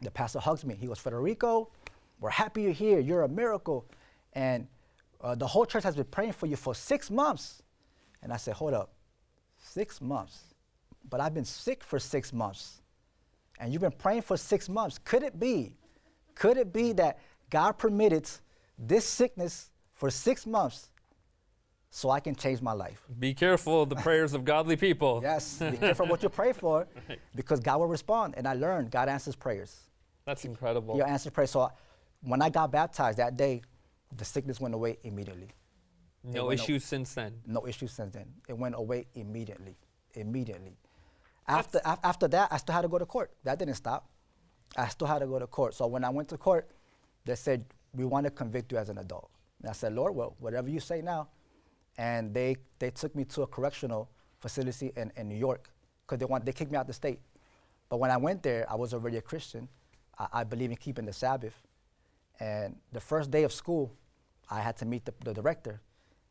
the pastor hugs me. He goes, Federico, we're happy you're here. You're a miracle. And the whole church has been praying for you for 6 months. And I said, hold up, 6 months? But I've been sick for 6 months. And you've been praying for 6 months. Could it be that God permitted this sickness for 6 months so I can change my life? Be careful of the prayers of godly people. Yes, be careful what you pray for, because God will respond. And I learned God answers prayers. That's incredible. He'll answer prayers. So when I got baptized that day, the sickness went away immediately. No issues since then. No issues since then. It went away immediately. After that, I still had to go to court. That didn't stop. I still had to go to court. So when I went to court, they said, we want to convict you as an adult. And I said, Lord, well, whatever you say now. And they took me to a correctional facility in New York, because they kicked me out the state. But when I went there, I was already a Christian. I believe in keeping the Sabbath. And the first day of school, I had to meet the director.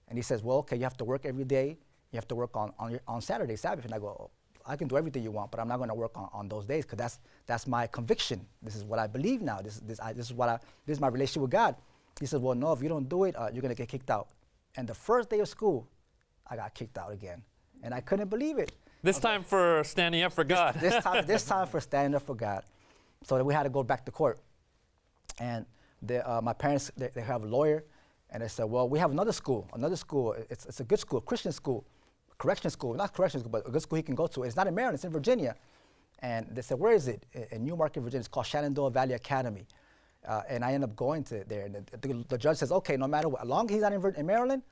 And he says, well, okay, you have to work every day. You have to work on Saturday, Sabbath. And I go, I can do everything you want, but I'm not going to work on those days, because that's my conviction. This is what I believe now. This is my relationship with God. He says, well, no, if you don't do it, you're going to get kicked out. And the first day of school, I got kicked out again. And I couldn't believe it. This time for standing up for God. This time for standing up for God. So we had to go back to court. And my parents, they have a lawyer. And they said, well, we have another school. It's a good school, Christian school, correction school, not correction school, but a good school he can go to. It's not in Maryland, it's in Virginia. And they said, where is it? In Newmarket, Virginia. It's called Shenandoah Valley Academy. And I ended up going to there. And the judge says, okay, no matter what, as long as he's not in Maryland,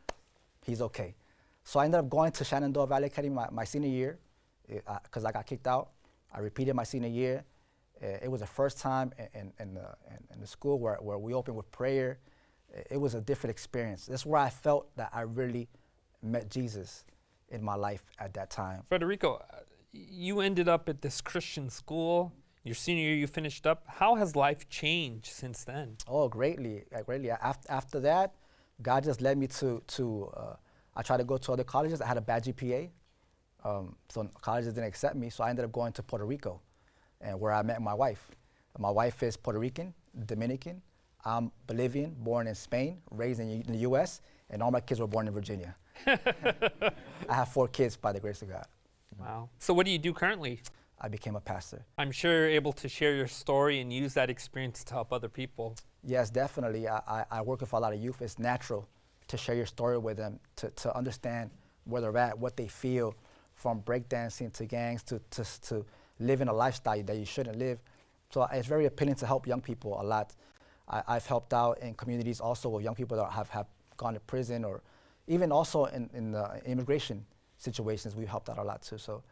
he's okay. So I ended up going to Shenandoah Valley Academy my senior year, because I got kicked out. I repeated my senior year. It was the first time in the school where we opened with prayer. It was a different experience. That's where I felt that I really met Jesus in my life at that time. Federico, you ended up at this Christian school. Your senior year, you finished up. How has life changed since then? Oh, greatly. After that, God just led me to I tried to go to other colleges. I had a bad GPA. So colleges didn't accept me, so I ended up going to Puerto Rico, and where I met my wife. My wife is Puerto Rican, Dominican. I'm Bolivian, born in Spain, raised in the U.S., and all my kids were born in Virginia. I have 4 kids by the grace of God. Wow. So what do you do currently? I became a pastor. I'm sure you're able to share your story and use that experience to help other people. Yes, definitely. I work with a lot of youth. It's natural to share your story with them, to understand where they're at, what they feel, from breakdancing to gangs to living a lifestyle that you shouldn't live. So it's very appealing to help young people a lot. I've helped out in communities also with young people that have gone to prison, or even also in immigration situations, we've helped out a lot too. So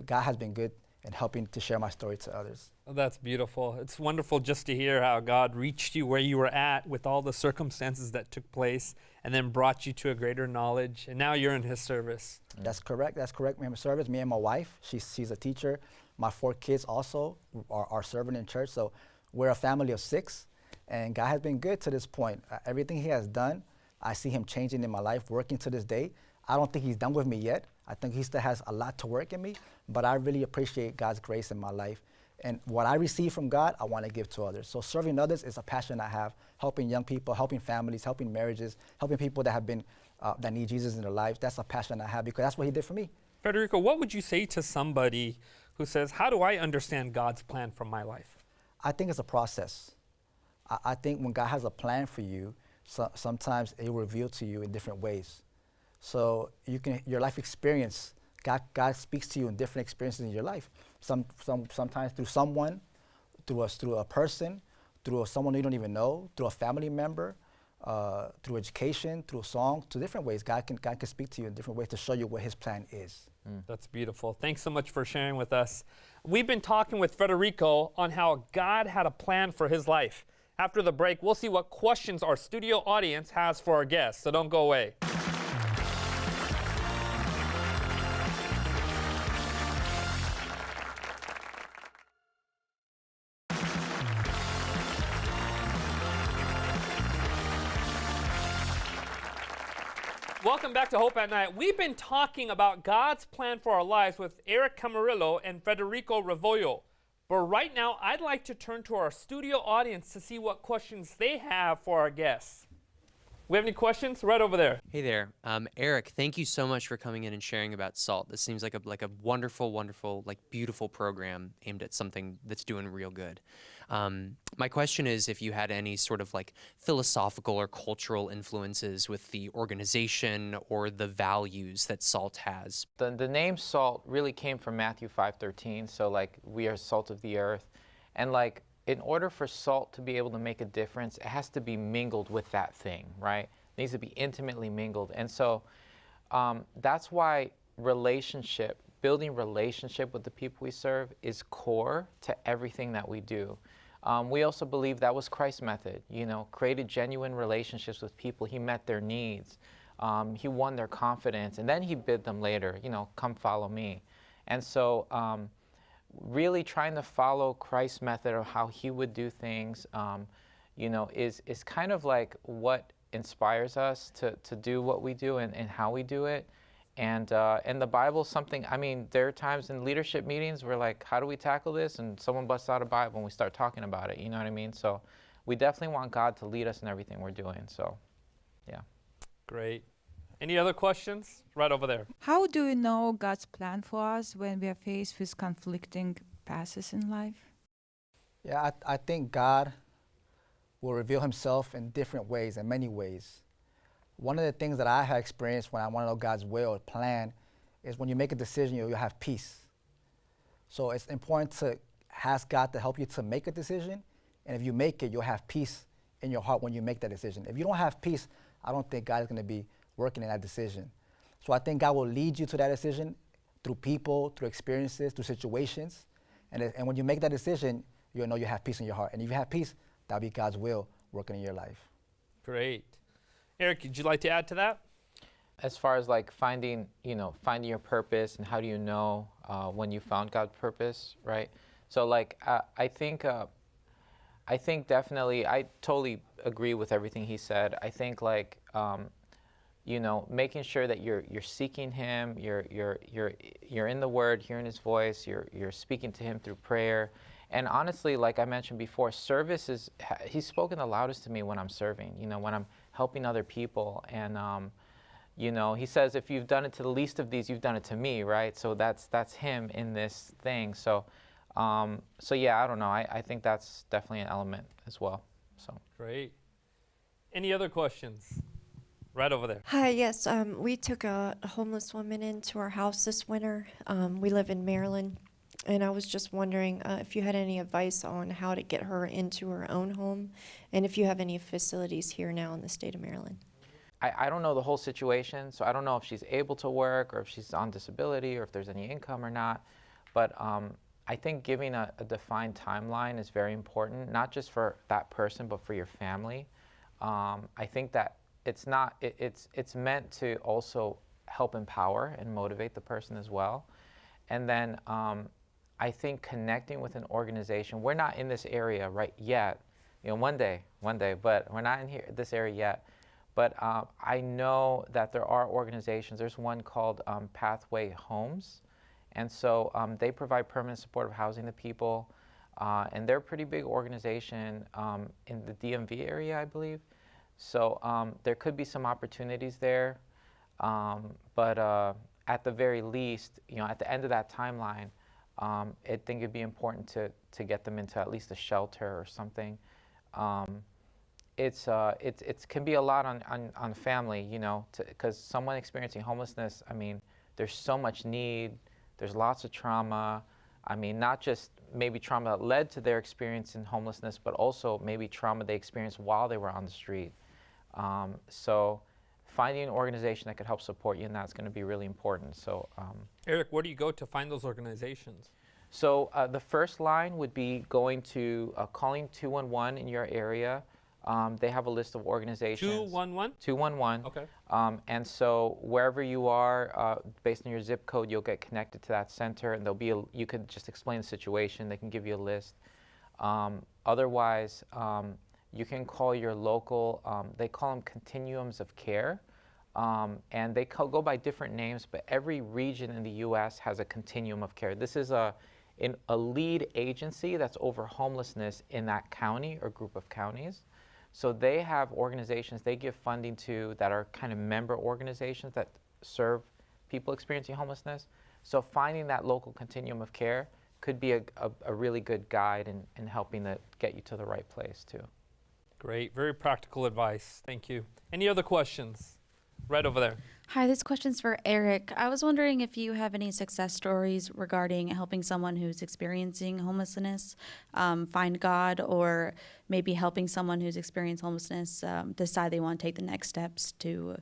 God has been good in helping to share my story to others. Oh, that's beautiful. It's wonderful just to hear how God reached you where you were at with all the circumstances that took place, and then brought you to a greater knowledge, and now you're in His service. That's correct. Me and my service. Me and my wife. She's a teacher. My 4 kids also are serving in church. So we're a family of 6. And God has been good to this point. Everything He has done, I see Him changing in my life, working to this day. I don't think He's done with me yet. I think He still has a lot to work in me, but I really appreciate God's grace in my life. And what I receive from God, I want to give to others. So serving others is a passion I have, helping young people, helping families, helping marriages, helping people that have been, that need Jesus in their lives. That's a passion I have, because that's what He did for me. Federico, what would you say to somebody who says, how do I understand God's plan for my life? I think it's a process. I think when God has a plan for you, sometimes it will reveal to you in different ways. So your life experience, God speaks to you in different experiences in your life. Sometimes through someone, through a person, through someone you don't even know, through a family member, through education, through a song, to different ways. God can speak to you in different ways to show you what His plan is. That's beautiful. Thanks so much for sharing with us. We've been talking with Federico on how God had a plan for his life. After the break, we'll see what questions our studio audience has for our guests, so don't go away. Welcome back to Hope at Night. We've been talking about God's plan for our lives with Eric Camarillo and Federico Revollo. But right now, I'd like to turn to our studio audience to see what questions they have for our guests. We have any questions? Right over there. Hey there. Eric, thank you so much for coming in and sharing about SALT. This seems like a wonderful, beautiful program aimed at something that's doing real good. My question is if you had any sort of philosophical or cultural influences with the organization or the values that SALT has. The name SALT really came from Matthew 5:13, so we are salt of the earth. And in order for salt to be able to make a difference, it has to be mingled with that thing, right? It needs to be intimately mingled. And so that's why building relationship with the people we serve is core to everything that we do. We also believe that was Christ's method, created genuine relationships with people. He met their needs. He won their confidence. And then he bid them later, come follow me. And so really trying to follow Christ's method of how he would do things, is kind of what inspires us to do what we do and how we do it. And the Bible's something, there are times in leadership meetings where how do we tackle this? And someone busts out a Bible and we start talking about it, you know what I mean? So we definitely want God to lead us in everything we're doing, so yeah. Great. Any other questions? Right over there. How do we know God's plan for us when we are faced with conflicting paths in life? Yeah, I think God will reveal himself in different ways, in many ways. One of the things that I have experienced when I want to know God's will or plan is when you make a decision, you'll have peace. So it's important to ask God to help you to make a decision, and if you make it, you'll have peace in your heart when you make that decision. If you don't have peace, I don't think God is going to be working in that decision. So I think God will lead you to that decision through people, through experiences, through situations. And when you make that decision, you'll know you have peace in your heart. And if you have peace, that'll be God's will working in your life. Great. Eric, would you like to add to that? As far as finding your purpose and how do you know when you found God's purpose, right? So I think definitely, I totally agree with everything he said. I think making sure that you're seeking him, you're in the Word, hearing his voice, you're speaking to him through prayer. And honestly, like I mentioned before, service he's spoken the loudest to me when I'm serving, when I'm helping other people. And, he says, if you've done it to the least of these, you've done it to me, right? So that's him in this thing. So yeah, I don't know. I think that's definitely an element as well. So great. Any other questions? Right over there. Hi, yes. We took a homeless woman into our house this winter. We live in Maryland, and I was just wondering if you had any advice on how to get her into her own home, and if you have any facilities here now in the state of Maryland. I don't know the whole situation, so I don't know if she's able to work or if she's on disability or if there's any income or not. But I think giving a defined timeline is very important, not just for that person, but for your family. I think that it's meant to also help empower and motivate the person as well. And then I think connecting with an organization, we're not in this area right yet, one day, but we're not in this area yet. But I know that there are organizations. There's one called Pathway Homes. And so they provide permanent supportive housing to people. And they're a pretty big organization in the DMV area, I believe. So there could be some opportunities there. But at the very least, at the end of that timeline, I think it'd be important to get them into at least a shelter or something. It can be a lot on family, because someone experiencing homelessness, there's so much need, there's lots of trauma. Not just maybe trauma that led to their experience in homelessness, but also maybe trauma they experienced while they were on the street. So finding an organization that could help support you in that's going to be really important. So, Eric, where do you go to find those organizations? So the first line would be going to calling 211 in your area. They have a list of organizations. 211? 211. Okay. And so wherever you are, based on your zip code, you'll get connected to that center, and you could just explain the situation. They can give you a list. Otherwise, you can call your local, they call them continuums of care. and they go by different names, but every region in the U.S. has a continuum of care. This is a lead agency that's over homelessness in that county or group of counties. So they have organizations they give funding to that are kind of member organizations that serve people experiencing homelessness. So finding that local continuum of care could be a really good guide in helping to get you to the right place too. Great, very practical advice. Thank you. Any other questions? Right over there. Hi, this question's for Eric. I was wondering if you have any success stories regarding helping someone who's experiencing homelessness find God, or maybe helping someone who's experienced homelessness decide they want to take the next steps to,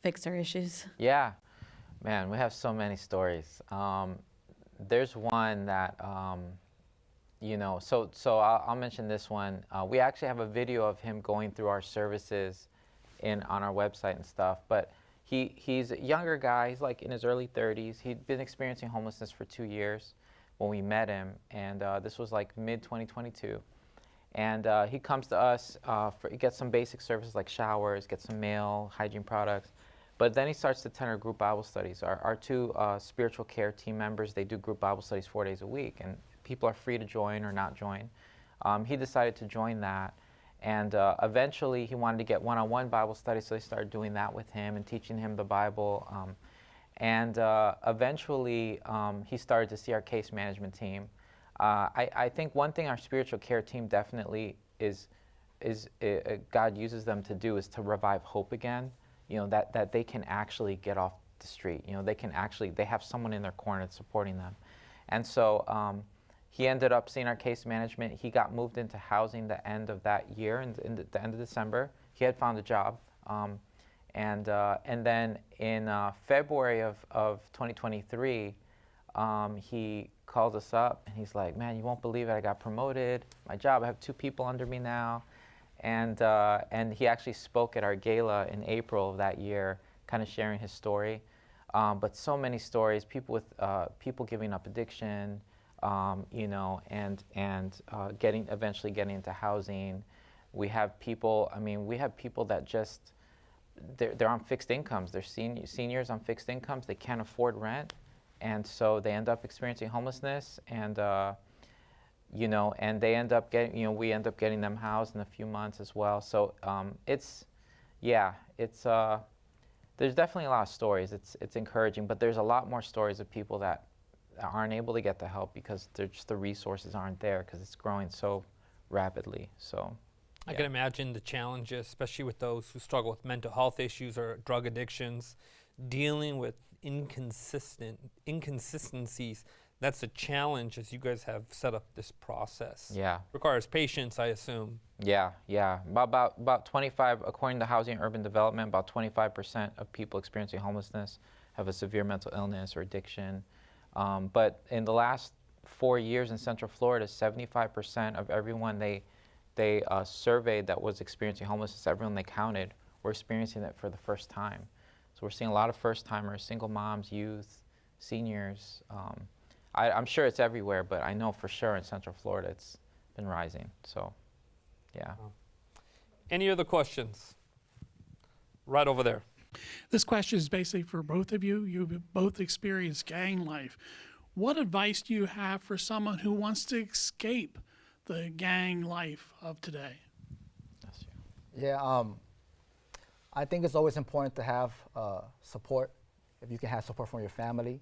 fix their issues. Yeah, man, we have so many stories. There's one that, so I'll mention this one. We actually have a video of him going through our services on our website and stuff, but he's a younger guy. He's like in his early 30s. He'd been experiencing homelessness for 2 years when we met him, and this was like mid-2022. And he comes to us, he gets some basic services like showers, gets some mail, hygiene products, but then he starts to attend our group Bible studies. Our two spiritual care team members, they do group Bible studies 4 days a week, and people are free to join or not join. He decided to join that. And eventually he wanted to get one-on-one Bible studies, so they started doing that with him and teaching him the Bible. Eventually he started to see our case management team. I think one thing our spiritual care team definitely God uses them to do is to revive hope again, that they can actually get off the street. They have someone in their corner that's supporting them. And so he ended up seeing our case management. He got moved into housing the end of that year, in the end of December. He had found a job. And then in February of 2023, he called us up and he's like, man, you won't believe it, I got promoted, my job, I have 2 people under me now. And he actually spoke at our gala in April of that year, kind of sharing his story. But so many stories, people giving up addiction, eventually getting into housing. We have people that just, they're on fixed incomes. They're seniors on fixed incomes. They can't afford rent. And so they end up experiencing homelessness, and they end up getting, we end up getting them housed in a few months as well. So there's definitely a lot of stories. It's encouraging, but there's a lot more stories of people that aren't able to get the help because the resources aren't there because it's growing so rapidly. So I can imagine the challenges, especially with those who struggle with mental health issues or drug addictions, dealing with inconsistencies. That's a challenge as you guys have set up this process. Yeah. Requires patience, I assume. Yeah. About 25, according to Housing and Urban Development, about 25% of people experiencing homelessness have a severe mental illness or addiction. But in the last 4 years in Central Florida, 75% of everyone they surveyed that was experiencing homelessness, everyone they counted, were experiencing it for the first time. So we're seeing a lot of first-timers, single moms, youth, seniors. I'm sure it's everywhere, but I know for sure in Central Florida it's been rising. So, yeah. Any other questions? Right over there. This question is basically for both of you. You've both experienced gang life. What advice do you have for someone who wants to escape the gang life of today? Yeah, I think it's always important to have support. If you can have support from your family,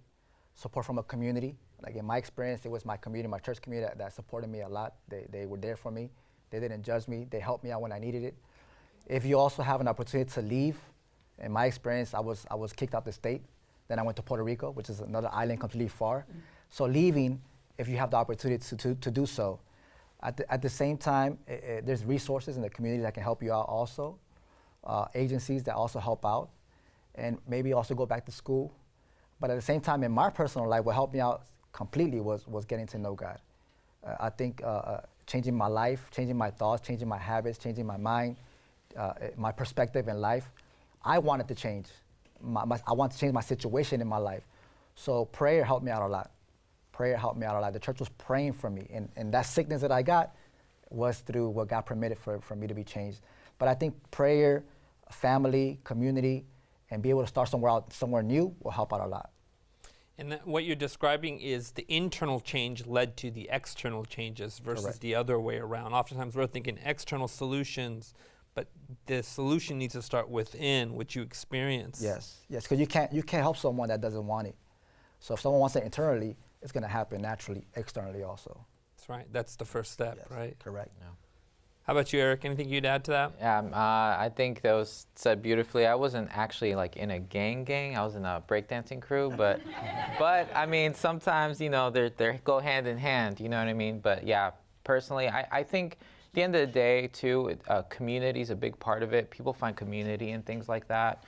support from a community. Like in my experience, it was my community, my church community that supported me a lot. They were there for me. They didn't judge me. They helped me out when I needed it. If you also have an opportunity to leave, in my experience, I was kicked out the state. Then I went to Puerto Rico, which is another island completely far. So leaving, if you have the opportunity to do so. At the same time, there's resources in the community that can help you out also. Agencies that also help out, and maybe also go back to school. But at the same time, in my personal life, what helped me out completely was getting to know God. I think changing my life, changing my thoughts, changing my habits, changing my mind, my perspective in life. I wanted to change. I want to change my situation in my life. So prayer helped me out a lot. The church was praying for me, and that sickness that I got was through what God permitted for me to be changed. But I think prayer, family, community, and be able to start somewhere new will help out a lot. And what you're describing is the internal change led to the external changes versus Correct. the other way around. Oftentimes we're thinking external solutions, but the solution needs to start within, which you experience. Yes, because you can't help someone that doesn't want it. So if someone wants it internally, it's going to happen naturally, externally also. That's right. That's the first step, Yes, right? correct. Yeah. How about you, Eric? Anything you'd add to that? Yeah, I think that was said beautifully. I wasn't actually like in a gang. I was in a breakdancing crew, but I mean, sometimes, you know, they go hand in hand, you know what I mean? But yeah, personally, I think at the end of the day, too, community is a big part of it. People find community and things like that.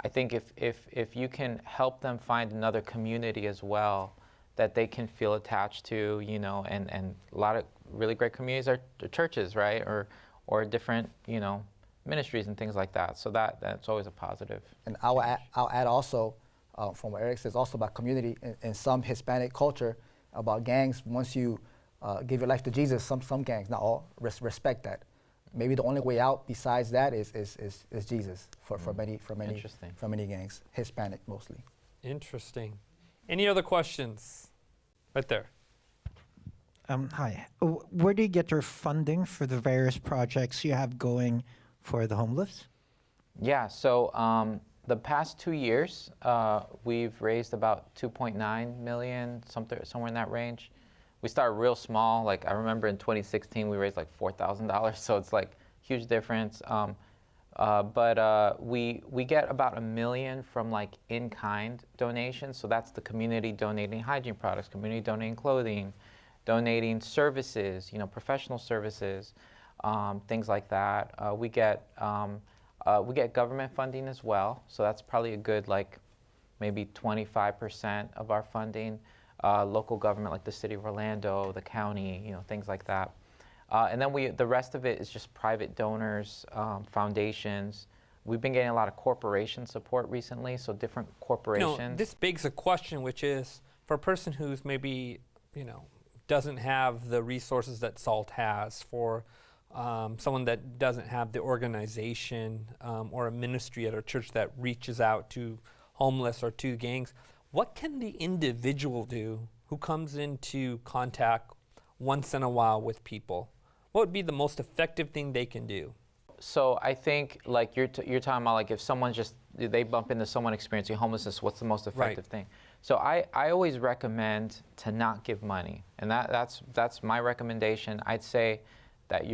I think if you can help them find another community as well that they can feel attached to, you know, and a lot of really great communities are churches, right? Or different, you know, ministries and things like that. So that's always a positive. And I'll add also, from what Eric says, also about community in some Hispanic culture, about gangs. Once you give your life to Jesus, some gangs, not all, respect that. Maybe the only way out besides that is Jesus for many gangs, Hispanic mostly. Interesting. Any other questions? Right there. Hi. Where do you get your funding for the various projects you have going for the homeless? Yeah, so the past 2 years, we've raised about 2.9 million, somewhere in that range. We started real small. Like, I remember in 2016, we raised like $4,000, so it's like huge difference. But we get about $1 million from like in-kind donations. So that's the community donating hygiene products, community donating clothing, donating services, you know, professional services, things like that. We get government funding as well. So that's probably a good like maybe 25% of our funding. Local government like the city of Orlando, the county, you know, things like that. And then the rest of it is just private donors, foundations. We've been getting a lot of corporation support recently, so different corporations. You know, this begs a question, which is for a person who's maybe, you know, doesn't have the resources that SALT has, for someone that doesn't have the organization or a ministry at a church that reaches out to homeless or to gangs, what can the individual do who comes into contact once in a while with people? What would be the most effective thing they can do? So I think like you're talking about, like if someone they bump into someone experiencing homelessness, what's the most effective thing? So I always recommend to not give money, and that's my recommendation. I'd say that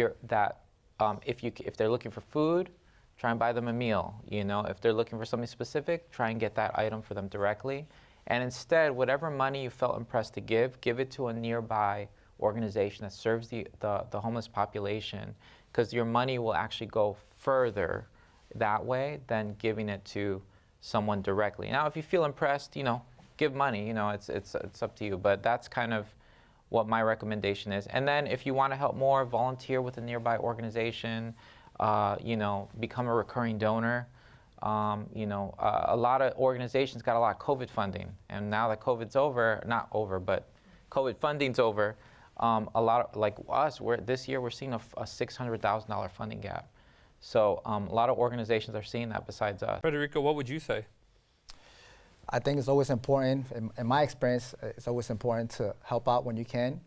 if they're looking for food, try and buy them a meal. You know, if they're looking for something specific, try and get that item for them directly. And instead, whatever money you felt impressed to give it to a nearby organization that serves the homeless population, because your money will actually go further that way than giving it to someone directly. Now, if you feel impressed, you know, give money. You know, it's up to you. But that's kind of what my recommendation is. And then if you want to help more, volunteer with a nearby organization. You know, become a recurring donor. You know, a lot of organizations got a lot of COVID funding, and now that COVID's over, not over, but COVID funding's over, a lot of, like us, this year we're seeing a $600,000 funding gap. So a lot of organizations are seeing that besides us. Federico, what would you say? I think it's always important, in my experience, it's always important to help out when you can.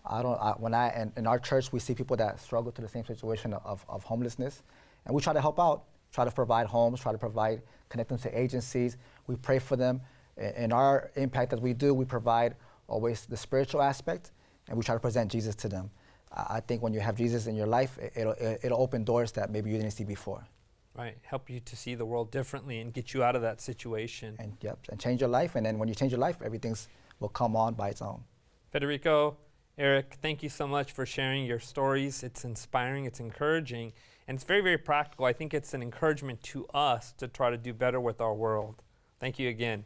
In our church, we see people that struggle to the same situation of homelessness, and we try to help out, try to provide homes, connect them to agencies. We pray for them. In our impact that we do, we provide always the spiritual aspect, and we try to present Jesus to them. I think when you have Jesus in your life, it'll open doors that maybe you didn't see before. Right, help you to see the world differently and get you out of that situation. And change your life, and then when you change your life, everything will come on by its own. Federico, Eric, thank you so much for sharing your stories. It's inspiring, it's encouraging, and it's very, very practical. I think it's an encouragement to us to try to do better with our world. Thank you again.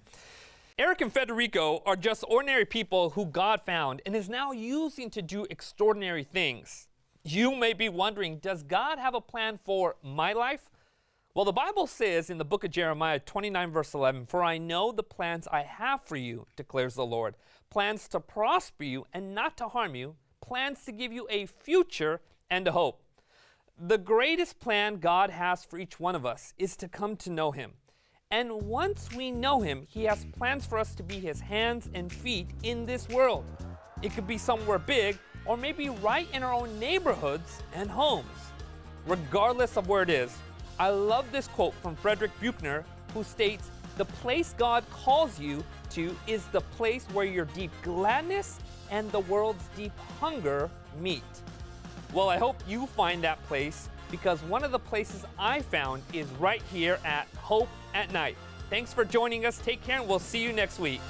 Eric and Federico are just ordinary people who God found and is now using to do extraordinary things. You may be wondering, does God have a plan for my life? Well, the Bible says in the book of Jeremiah 29, verse 11, "For I know the plans I have for you, declares the Lord, plans to prosper you and not to harm you, plans to give you a future and a hope." The greatest plan God has for each one of us is to come to know Him. And once we know Him, He has plans for us to be His hands and feet in this world. It could be somewhere big, or maybe right in our own neighborhoods and homes. Regardless of where it is, I love this quote from Frederick Buechner, who states, "The place God calls you to is the place where your deep gladness and the world's deep hunger meet." Well, I hope you find that place, because one of the places I found is right here at Hope at Night. Thanks for joining us. Take care, and we'll see you next week.